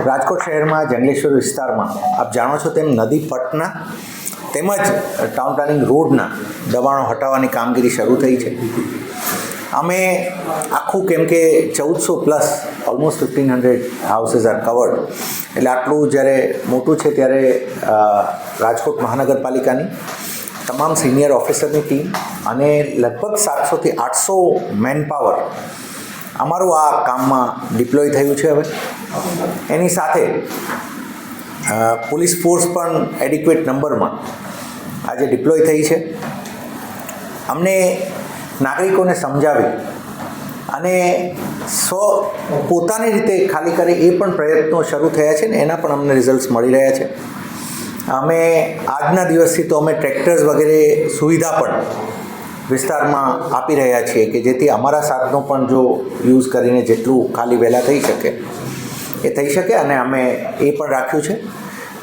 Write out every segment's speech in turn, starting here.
રાજકોટ શહેરમાં જંગલેશ્વર વિસ્તારમાં આપ જાણો છો તેમ નદી પટના તેમજ ટાઉન પ્લાનિંગ રોડના દબાણો હટાવવાની કામગીરી શરૂ થઈ છે. અમે આખું કેમ કે 1400+ ઓલમોસ્ટ 1500 હાઉસીસ આર કવર્ડ, એટલે આટલું જ્યારે મોટું છે ત્યારે રાજકોટ મહાનગરપાલિકાની તમામ સિનિયર ઓફિસરની ટીમ અને લગભગ 700થી 800 મેન પાવર અમારું આ કામમાં ડિપ્લોય થયું છે. હવે એની સાથે પોલીસ ફોર્સ પણ એડિક્વેટ નંબરમાં આજે ડિપ્લોય થઈ છે. અમને નાગરિકોને સમજાવી અને પોતાની રીતે ખાલી કરે એ પણ પ્રયત્નો શરૂ થયા છે ને એના પણ અમને રિઝલ્ટ્સ મળી રહ્યા છે. અમે આજના દિવસથી તો અમે ટ્રેક્ટર્સ વગેરે સુવિધા પણ વિસ્તારમાં આપી રહ્યા છીએ કે જેથી અમારા સાધનો પણ જો યુઝ કરીને જેટલું ખાલી વહેલા થઈ શકે એ થઈ શકે. અને અમે એ પણ રાખ્યું છે.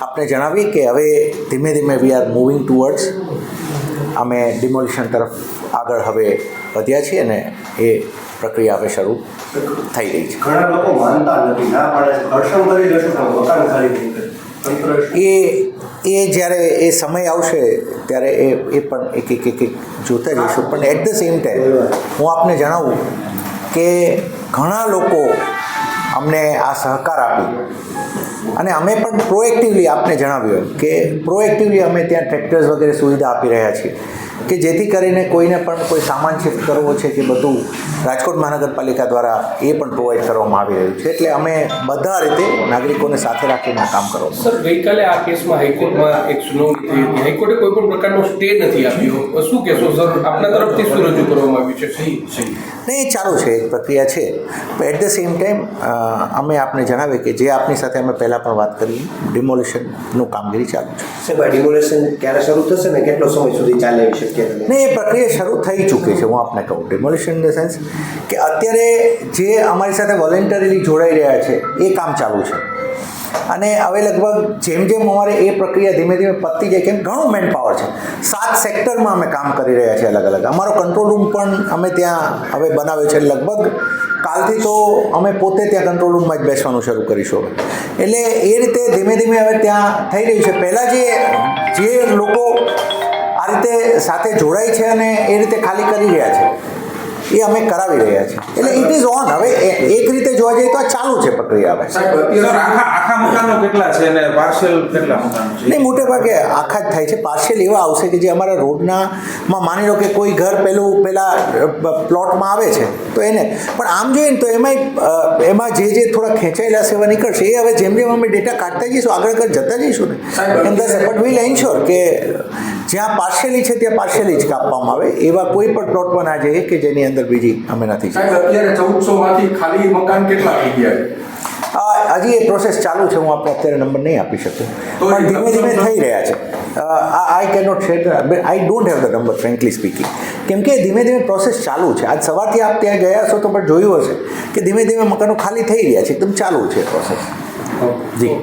આપને જણાવીએ કે હવે ધીમે ધીમે વી આર મૂવિંગ ટુવર્ડ્સ અમે ડિમોલિશન તરફ આગળ હવે વધ્યા છીએ અને એ પ્રક્રિયા હવે શરૂ થઈ રહી છે. ઘણા લોકો માનતા નથી, ના પાડે છે, ઘર્ષણ કરી દેશું પણ મકાન ખાલી થઈ એ જ્યારે એ સમય આવશે ત્યારે એ પણ એક જોતા જઈશું. પણ એટ ધ સેમ ટાઈમ હું આપને જણાવું કે ઘણા લોકો અમને આ સહકાર આપી અને અમે પણ પ્રોએક્ટિવલી આપને જણાવ્યું કે પ્રોએક્ટિવલી અમે ત્યાં ટ્રેક્ટર્સ વગેરે સુવિધા આપી રહ્યા છીએ કે જેથી કરીને કોઈને પણ કોઈ સામાન શિફ્ટ કરવો છે કે બધું રાજકોટ મહાનગરપાલિકા દ્વારા એ પણ પ્રોવાઈડ કરવામાં આવી રહ્યું છે. એટલે અમે બધા રીતે નાગરિકોને સાથે રાખીને કામ કરવામાં. સર, ગઈકાલે આ કેસમાં હાઈકોર્ટમાં એક સુનાવણી થઈ હતી. હાઈકોર્ટે કોઈ પણ પ્રકારનો સ્ટે નથી આપ્યો. શું કહેશો સર, આપના તરફથી શું રજૂ કરવામાં આવ્યું છે? નહીં, ચાલુ છે, એક પ્રક્રિયા છે. એટ ધ સેમ ટાઈમ અમે આપને જણાવીએ કે જે આપની સાથે અમે પહેલાં પણ વાત કરી, ડિમોલિશનનું કામગીરી ચાલુ છે. સાહેબ, આ ડિમોલિશન ક્યારે શરૂ થશે ને કેટલો સમય સુધી ચાલે એવી શક્યતા? નહીં, એ પ્રક્રિયા શરૂ થઈ ચૂકી છે. હું આપને કહું ડિમોલિશન ઇન ધ સેન્સ કે અત્યારે જે અમારી સાથે વોલેન્ટરીલી જોડાઈ રહ્યા છે એ કામ ચાલુ છે. અને હવે લગભગ જેમ જેમ અમારે એ પ્રક્રિયા ધીમે ધીમે પતતી જાય, કેમ ઘણું મેન પાવર છે, 7 સેક્ટરમાં અમે કામ કરી રહ્યા છીએ અલગ અલગ. અમારો કંટ્રોલ રૂમ પણ અમે ત્યાં હવે બનાવ્યો છે. લગભગ કાલથી તો અમે પોતે ત્યાં કંટ્રોલ રૂમમાં જ બેસવાનું શરૂ કરીશું. એટલે એ રીતે ધીમે ધીમે હવે ત્યાં થઈ રહ્યું છે. પહેલાં જે લોકો આ રીતે સાથે જોડાય છે અને એ રીતે ખાલી કરી રહ્યા છે એ અમે કરાવી રહ્યા છીએ. એટલે ઇટ ઇઝ ઓન. હવે એક રીતે જોવા જઈએ તો આ ચાલુ છે પ્રક્રિયા. હવે આખા મકાનો કેટલા છે અને પાર્શિયલ કેટલા મકાનો છે? નહીં, મોટે ભાગે આખા જ થાય છે. પાર્શિયલ એવા આવશે કે જે અમારા રોડનામાં માની લો કે કોઈ ઘર પહેલા પ્લોટમાં આવે છે તો એને પણ આમ જોઈએ ને તો એમાં જે થોડા ખેંચાયેલા સેવા નીકળશે એ હવે જેમ જેમ અમે ડેટા કાઢતા જઈશું આગળ જતા જઈશું ને એમ થશે. બટ વીલ એન્શ્યોર કે જ્યાં પાર્શિયલી છે ત્યાં પાર્શિયલી જ કાપવામાં આવે. એવા કોઈ પણ પ્લોટમાં ના જઈએ કે જેની અંદર બીજી અમે નથી. અત્યારે 1400 માંથી ખાલી મકાન કેટલા થઈ ગયા છે? હજી એ પ્રોસેસ ચાલુ છે. હું આપણે અત્યારે નંબર નહીં આપી શકું, પણ ધીમે ધીમે થઈ રહ્યા છે. I can not share, I don't have the number frankly speaking, કેમ કે ધીમે ધીમે પ્રોસેસ ચાલુ છે. આજ સવારથી આપ ત્યાં ગયા છો તો પણ જોયું હશે કે ધીમે ધીમે મકાનો ખાલી થઈ રહ્યા છે. એકદમ ચાલુ છે પ્રોસેસ. જી.